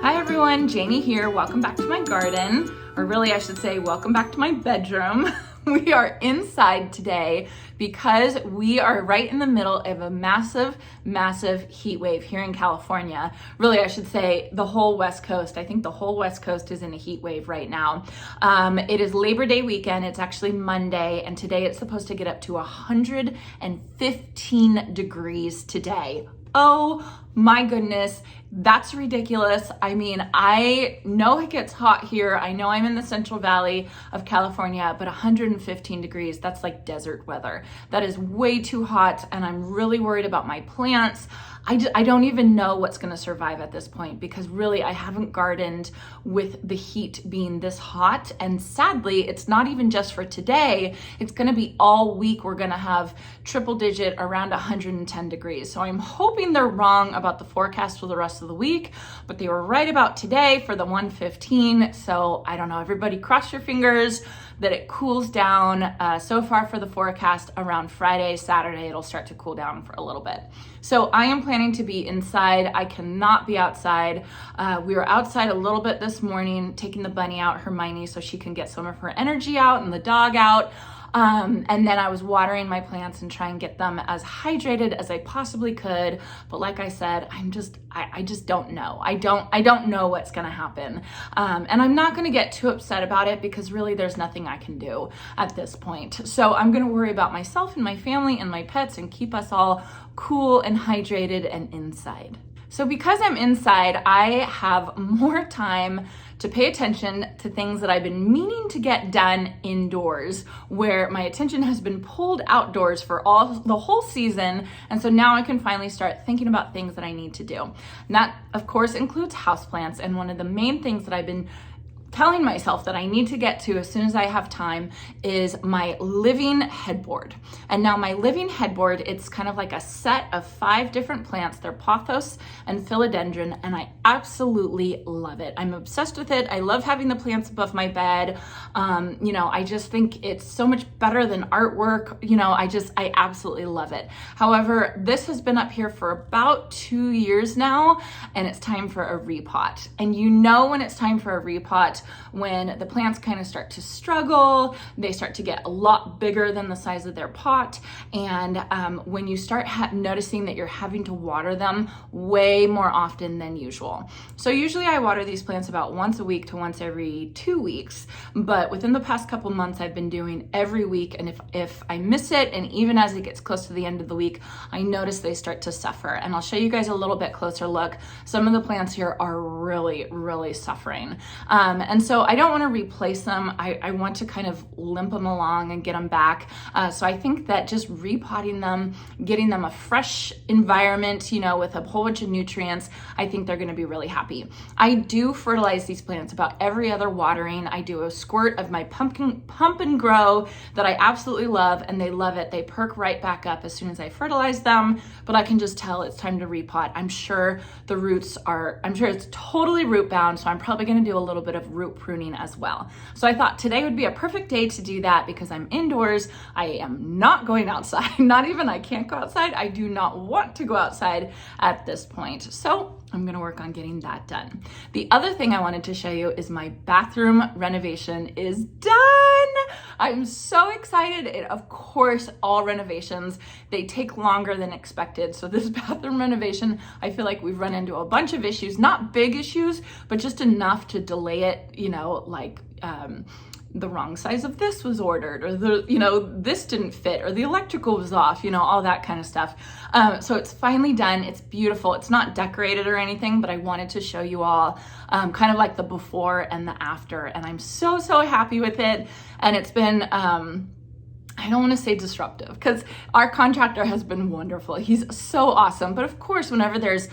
Hi everyone, Janie here. Welcome back to my garden, or really I should say welcome back to my bedroom. We are inside today because we are right in the middle of a massive heat wave here in California. Really, I should say the whole West Coast. I think the whole West Coast is in a heat wave right now. It is Labor Day weekend. It's actually Monday, and today it's supposed to get up to 115 degrees today. Oh my goodness, that's ridiculous. I mean, I know it gets hot here. I know I'm in the Central Valley of California, but 115 degrees, that's like desert weather. That is way too hot, and I'm really worried about my plants. I don't even know what's gonna survive at this point because really I haven't gardened with the heat being this hot. And sadly, it's not even just for today, it's gonna be all week. We're gonna have triple digit around 110 degrees. So I'm hoping they're wrong about the forecast for the rest of the week, but they were right about today for the 115. So I don't know, everybody cross your fingers that it cools down. So far for the forecast, around Friday, Saturday, it'll start to cool down for a little bit. So I am planning to be inside. I cannot be outside. We were outside a little bit this morning, taking the bunny out, Hermione, so she can get some of her energy out and the dog out. And then I was watering my plants and trying to get them as hydrated as I possibly could. But like I said, I just don't know. I don't know what's gonna happen. And I'm not gonna get too upset about it because really there's nothing I can do at this point. So I'm gonna worry about myself and my family and my pets and keep us all cool and hydrated and inside. So because I'm inside, I have more time to pay attention to things that I've been meaning to get done indoors, where my attention has been pulled outdoors for the whole season. And so now I can finally start thinking about things that I need to do. And that, of course, includes houseplants. And one of the main things that I've been telling myself that I need to get to as soon as I have time is my living headboard. And now my living headboard, it's kind of like a set of 5 different plants. They're pothos and philodendron, and I absolutely love it. I'm obsessed with it. I love having the plants above my bed. I just think it's so much better than artwork. I absolutely love it. However, this has been up here for about 2 years now, and it's time for a repot. And you know when it's time for a repot, when the plants kind of start to struggle, they start to get a lot bigger than the size of their pot, and when you start noticing that you're having to water them way more often than usual. So usually I water these plants about once a week to once every 2 weeks, but within the past couple months I've been doing every week, and if I miss it, and even as it gets close to the end of the week, I notice they start to suffer. And I'll show you guys a little bit closer look. Some of the plants here are really suffering. And so I don't want to replace them. I want to kind of limp them along and get them back. So I think that just repotting them, getting them a fresh environment, with a whole bunch of nutrients, I think they're going to be really happy. I do fertilize these plants about every other watering. I do a squirt of my pump and grow that I absolutely love, and they love it. They perk right back up as soon as I fertilize them, but I can just tell it's time to repot. I'm sure it's totally root bound, so I'm probably going to do a little bit of root pruning as well. So I thought today would be a perfect day to do that because I'm indoors. I am not going outside. I can't go outside. I do not want to go outside at this point. So I'm gonna work on getting that done. The other thing I wanted to show you is my bathroom renovation is done. I'm so excited. Of course, all renovations, they take longer than expected. So this bathroom renovation, I feel like we've run into a bunch of issues, not big issues, but just enough to delay it, the wrong size of this was ordered, or this didn't fit, or the electrical was off, all that kind of stuff. So it's finally done. It's beautiful. It's not decorated or anything, but I wanted to show you all kind of like the before and the after. And I'm so happy with it. And it's been, I don't want to say disruptive because our contractor has been wonderful. He's so awesome. But of course, whenever there's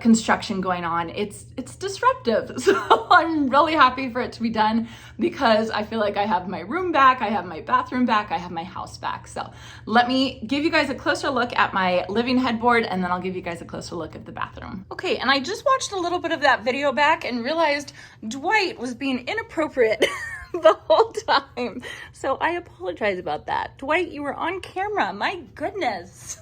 construction going on, it's disruptive. So I'm really happy for it to be done because I feel like I have my room back, I have my bathroom back, I have my house back. So let me give you guys a closer look at my living headboard, and then I'll give you guys a closer look at the bathroom. Okay, and I just watched a little bit of that video back and realized Dwight was being inappropriate the whole time. So I apologize about that. Dwight, you were on camera. My goodness.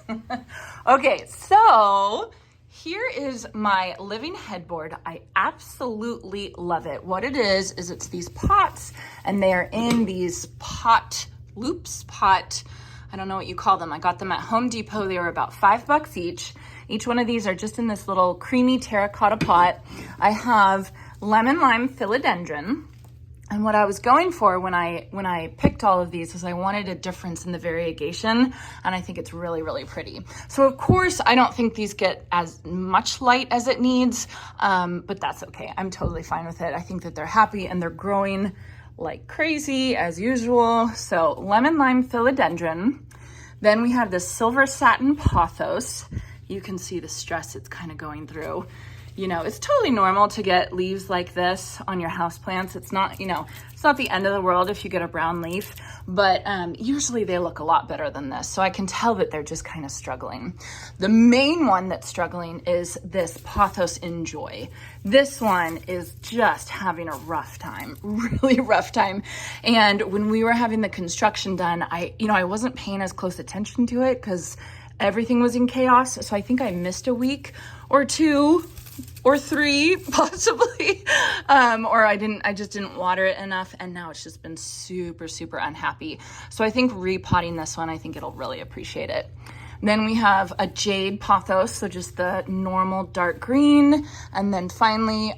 Okay, so Here is my living headboard. I absolutely love it. What it is it's these pots, and they are in these pot loops, I don't know what you call them. I got them at Home Depot. They were about $5 each. Each one of these are just in this little creamy terracotta pot. I have lemon lime philodendron. And what I was going for when I picked all of these is I wanted a difference in the variegation, and I think it's really, really pretty. So of course, I don't think these get as much light as it needs, but that's okay. I'm totally fine with it. I think that they're happy and they're growing like crazy as usual. So lemon lime philodendron. Then we have this silver satin pothos. You can see the stress it's kind of going through. You know, it's totally normal to get leaves like this on your houseplants. It's not, you know, it's not the end of the world if you get a brown leaf, but usually they look a lot better than this. So I can tell that they're just kind of struggling. The main one that's struggling is this pothos Enjoy. This one is just having a rough time, really rough time. And when we were having the construction done, I wasn't paying as close attention to it because everything was in chaos. So I think I missed a week or two or three possibly, or I just didn't water it enough, and now it's just been super, super unhappy. So I think repotting this one, I think it'll really appreciate it. Then we have a jade pothos, so just the normal dark green, and then finally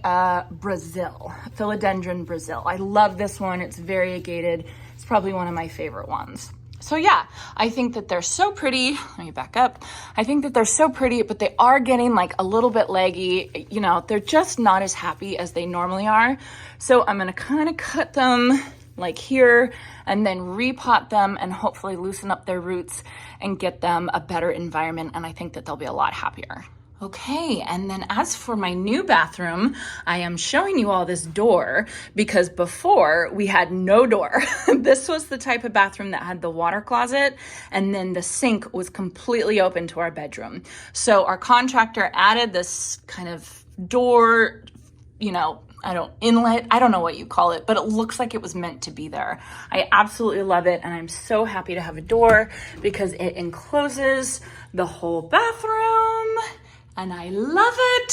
Brazil, philodendron Brazil. I love this one, it's variegated. It's probably one of my favorite ones. So yeah, I think that they're so pretty. Let me back up. I think that they're so pretty, but they are getting like a little bit leggy. You know, they're just not as happy as they normally are. So I'm gonna kind of cut them like here and then repot them and hopefully loosen up their roots and get them a better environment. And I think that they'll be a lot happier. Okay, and then as for my new bathroom, I am showing you all this door because before we had no door. This was the type of bathroom that had the water closet, and then the sink was completely open to our bedroom. So our contractor added this kind of door, you know, inlet, I don't know what you call it, but it looks like it was meant to be there. I absolutely love it, and I'm so happy to have a door because it encloses the whole bathroom. And I love it.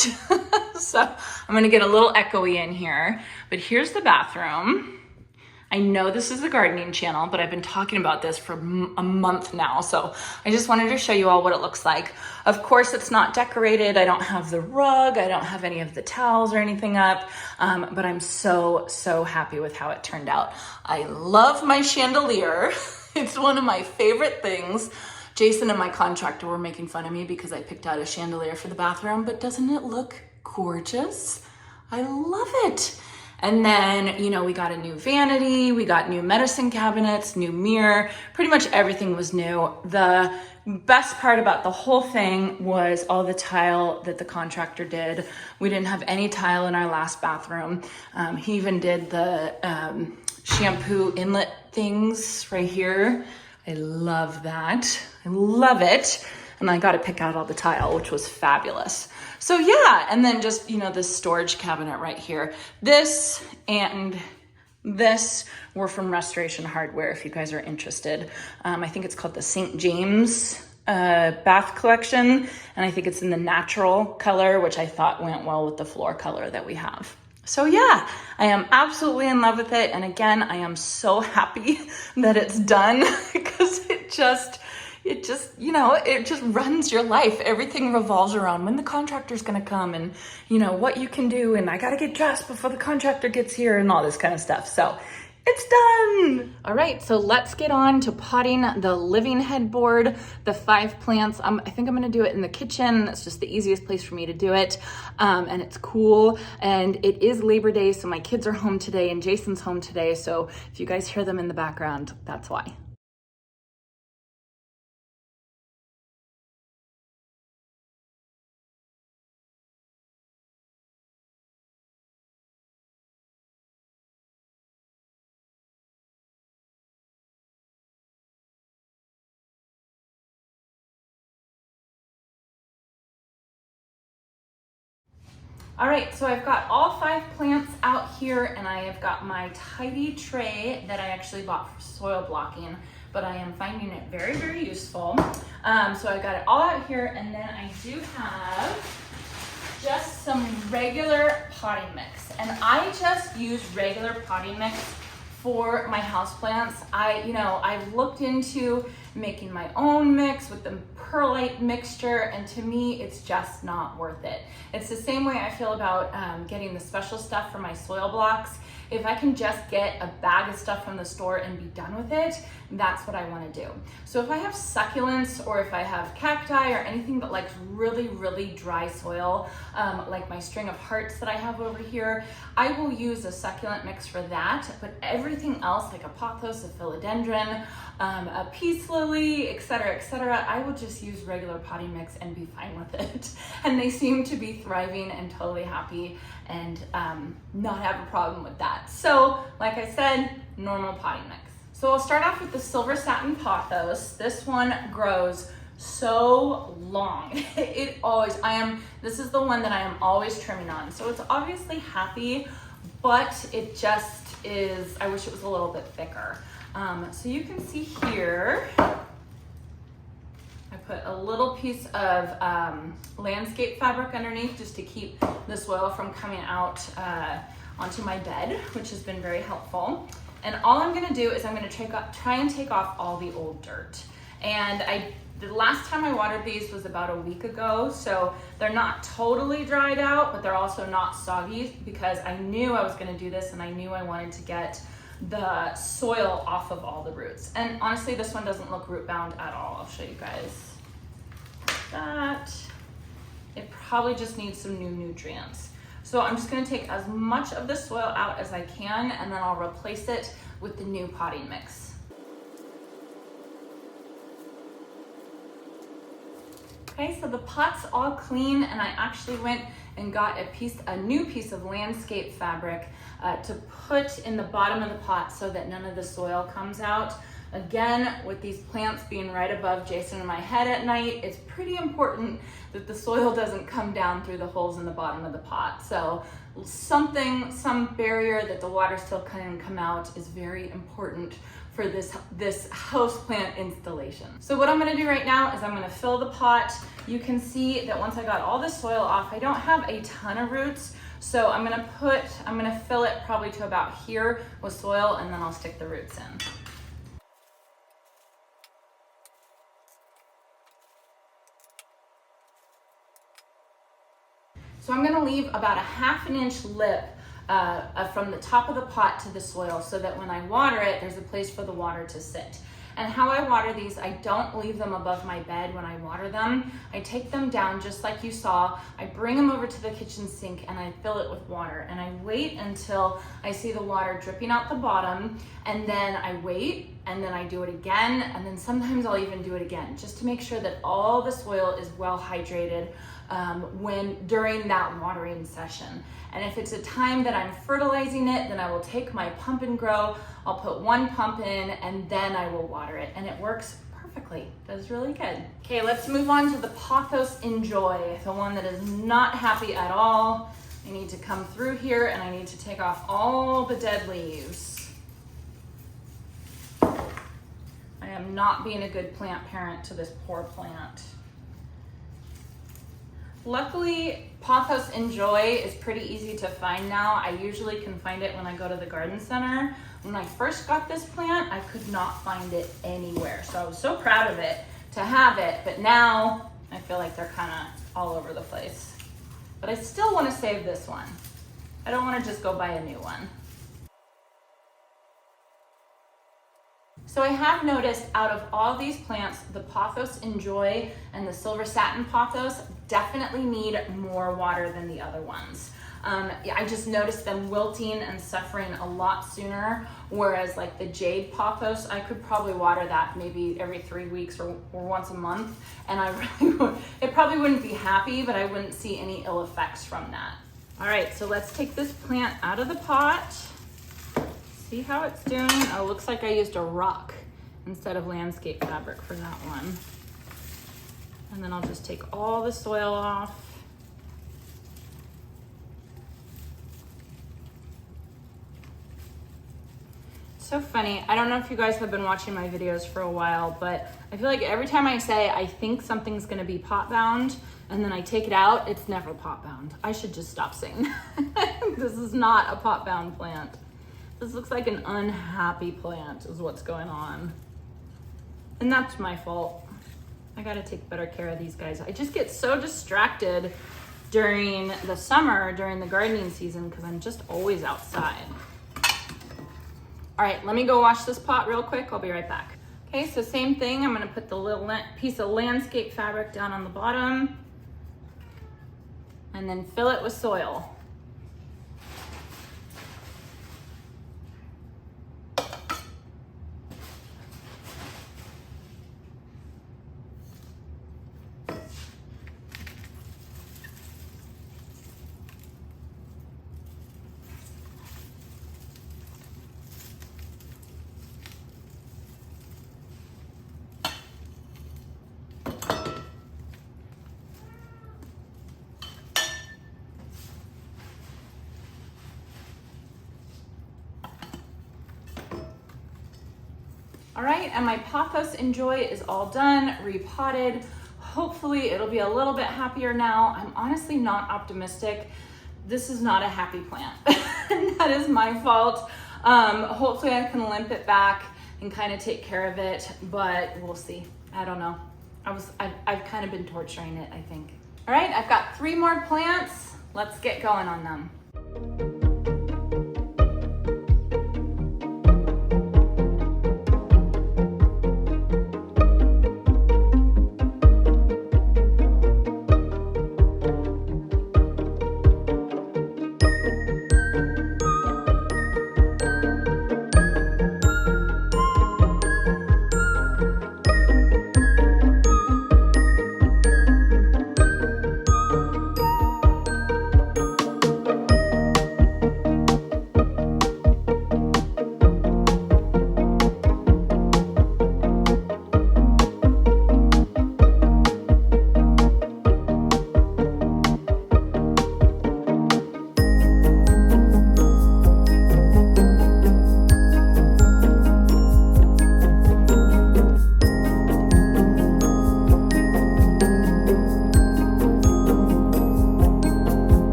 So I'm gonna get a little echoey in here, but here's the bathroom. I know this is the gardening channel, but I've been talking about this for a month now. So I just wanted to show you all what it looks like. Of course, it's not decorated. I don't have the rug. I don't have any of the towels or anything up, but I'm so, so happy with how it turned out. I love my chandelier. It's one of my favorite things. Jason and my contractor were making fun of me because I picked out a chandelier for the bathroom, but doesn't it look gorgeous? I love it. And then, you know, we got a new vanity, we got new medicine cabinets, new mirror, pretty much everything was new. The best part about the whole thing was all the tile that the contractor did. We didn't have any tile in our last bathroom. He even did the shampoo inlet things right here. I love that. I love it. And I got to pick out all the tile, which was fabulous. So yeah, and then just, you know, this storage cabinet right here. This and this were from Restoration Hardware, if you guys are interested. I think it's called the St. James bath collection. And I think it's in the natural color, which I thought went well with the floor color that we have. So yeah, I am absolutely in love with it. And again, I am so happy that it's done because it just, you know, it just runs your life. Everything revolves around when the contractor's gonna come and, you know, what you can do. And I gotta get dressed before the contractor gets here and all this kind of stuff. So it's done. All right, so let's get on to potting the living headboard, the 5 plants. I think I'm gonna do it in the kitchen. It's just the easiest place for me to do it. And it's cool. And it is Labor Day, so my kids are home today and Jason's home today. So if you guys hear them in the background, that's why. All right, so I've got all 5 plants out here and I have got my tidy tray that I actually bought for soil blocking, but I am finding it very, very useful. So I got it all out here, and then I do have just some regular potting mix. And I just use regular potting mix for my houseplants. I've looked into making my own mix with the perlite mixture, and to me, it's just not worth it. It's the same way I feel about getting the special stuff for my soil blocks. If I can just get a bag of stuff from the store and be done with it, that's what I want to do. So if I have succulents or if I have cacti or anything that likes really, really dry soil, like my string of hearts that I have over here, I will use a succulent mix for that. But everything else, like a pothos, a philodendron, a peace lily, etc., I will just use regular potting mix and be fine with it. And they seem to be thriving and totally happy and not have a problem with that. So, like I said, normal potting mix. So I'll start off with the silver satin pothos. This one grows so long. This is the one that I am always trimming on. So it's obviously happy, but it just is, I wish it was a little bit thicker. So you can see here, I put a little piece of landscape fabric underneath just to keep the soil from coming out onto my bed, which has been very helpful. And all I'm gonna do is I'm gonna try and take off all the old dirt. And the last time I watered these was about a week ago, so they're not totally dried out, but they're also not soggy because I knew I was gonna do this and I knew I wanted to get the soil off of all the roots. And honestly, this one doesn't look root bound at all. I'll show you guys that. It probably just needs some new nutrients. So I'm just gonna take as much of the soil out as I can, and then I'll replace it with the new potting mix. Okay, so the pot's all clean, and I actually went and got a new piece of landscape fabric to put in the bottom of the pot so that none of the soil comes out. Again, with these plants being right above Jason and my head at night, it's pretty important that the soil doesn't come down through the holes in the bottom of the pot. So some barrier that the water still can come out is very important for this house plant installation. So what I'm gonna do right now is I'm gonna fill the pot. You can see that once I got all the soil off, I don't have a ton of roots, so I'm gonna fill it probably to about here with soil, and then I'll stick the roots in. So I'm gonna leave about a 1/2 inch lip from the top of the pot to the soil so that when I water it, there's a place for the water to sit. And how I water these, I don't leave them above my bed when I water them. I take them down just like you saw. I bring them over to the kitchen sink and I fill it with water. And I wait until I see the water dripping out the bottom, and then I wait, and then I do it again, and then sometimes I'll even do it again just to make sure that all the soil is well hydrated during that watering session. And if it's a time that I'm fertilizing it, then I will take my pump and grow, I'll put 1 pump in, and then I will water it, and it works perfectly. Does really good. Okay, let's move on to the Pothos Enjoy, the one that is not happy at all. I need to come through here and I need to take off all the dead leaves. I am not being a good plant parent to this poor plant. Luckily, Pothos Enjoy is pretty easy to find now. I usually can find it when I go to the garden center. When I first got this plant, I could not find it anywhere. So I was so proud of it to have it, but now I feel like they're kind of all over the place. But I still want to save this one. I don't want to just go buy a new one. So I have noticed out of all these plants, the Pothos Enjoy and the Silver Satin Pothos definitely need more water than the other ones. I just noticed them wilting and suffering a lot sooner, whereas like the Jade Pothos, I could probably water that maybe every 3 weeks or once a month, and it probably wouldn't be happy, but I wouldn't see any ill effects from that. All right, so let's take this plant out of the pot. See how it's doing? Oh, looks like I used a rock instead of landscape fabric for that one. And then I'll just take all the soil off. So funny. I don't know if you guys have been watching my videos for a while, but I feel like every time I say I think something's gonna be pot bound and then I take it out, it's never pot bound. I should just stop saying that. This is not a pot bound plant. This looks like an unhappy plant is what's going on. And that's my fault. I gotta take better care of these guys. I just get so distracted during the summer, during the gardening season, because I'm just always outside. All right, let me go wash this pot real quick. I'll be right back. Okay, so same thing. I'm gonna put the little piece of landscape fabric down on the bottom and then fill it with soil. All right, and my pothos Enjoy is all done, repotted. Hopefully it'll be a little bit happier now. I'm honestly not optimistic. This is not a happy plant. That is my fault. Hopefully I can limp it back and kind of take care of it, but we'll see. I don't know. I've kind of been torturing it, I think. All right, I've got 3 more plants. Let's get going on them.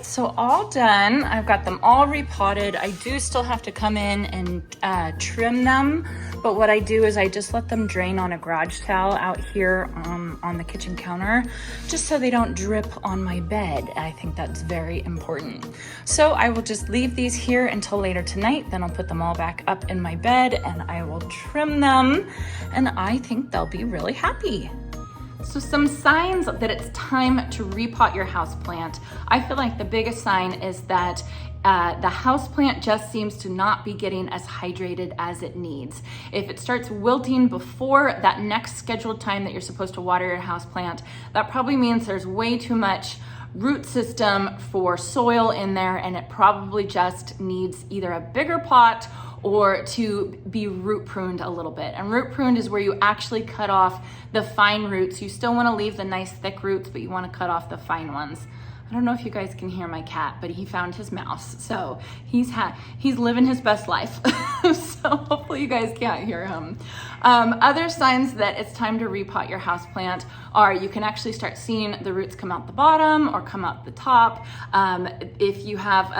So all done. I've got them all repotted. I do still have to come in and trim them, but what I do is I just let them drain on a garage towel out here on the kitchen counter, just so they don't drip on my bed. I think that's very important. So I will just leave these here until later tonight, then I'll put them all back up in my bed and I will trim them, and I think they'll be really happy. So some signs that it's time to repot your houseplant. I feel like the biggest sign is that the houseplant just seems to not be getting as hydrated as it needs. If it starts wilting before that next scheduled time that you're supposed to water your houseplant, that probably means there's way too much root system for soil in there, and it probably just needs either a bigger pot or to be root pruned a little bit. And root pruned is where you actually cut off the fine roots. You still wanna leave the nice thick roots, but you wanna cut off the fine ones. I don't know if you guys can hear my cat, but he found his mouse. So he's living his best life. So hopefully you guys can't hear him. Other signs that it's time to repot your houseplant are you can actually start seeing the roots come out the bottom or come out the top. If you have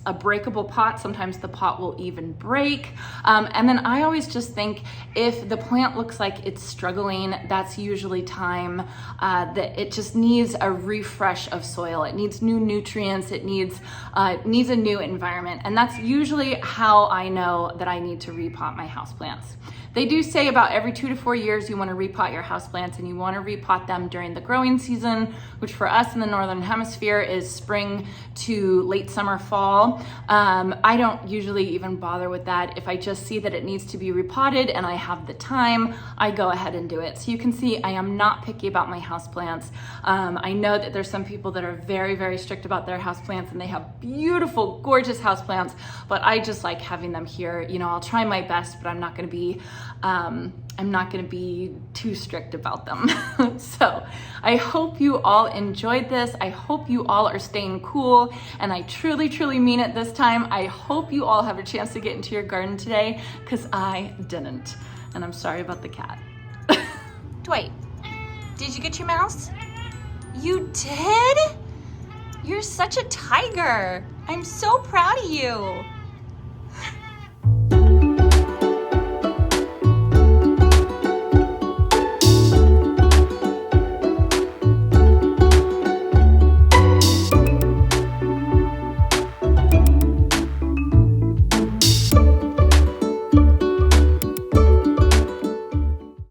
a breakable pot, sometimes the pot will even break. And then I always just think if the plant looks like it's struggling, that's usually time that it just needs a refresh of soil. It needs new nutrients, it needs a new environment. And that's usually how I know that I need to repot my houseplants. They do say about every 2 to 4 years you want to repot your houseplants, and you want to repot them during the growing season, which for us in the Northern Hemisphere is spring to late summer, fall. I don't usually even bother with that. If I just see that it needs to be repotted and I have the time, I go ahead and do it. So you can see I am not picky about my houseplants. I know that there's some people that are very, very strict about their houseplants, and they have beautiful, gorgeous houseplants, but I just like having them here. You know, I'll try my best, but I'm not gonna be too strict about them. So I hope you all enjoyed this. I hope you all are staying cool, and I truly, truly mean it this time. I hope you all have a chance to get into your garden today, because I didn't. And I'm sorry about the cat. Dwight, did you get your mouse? You did? You're such a tiger. I'm so proud of you.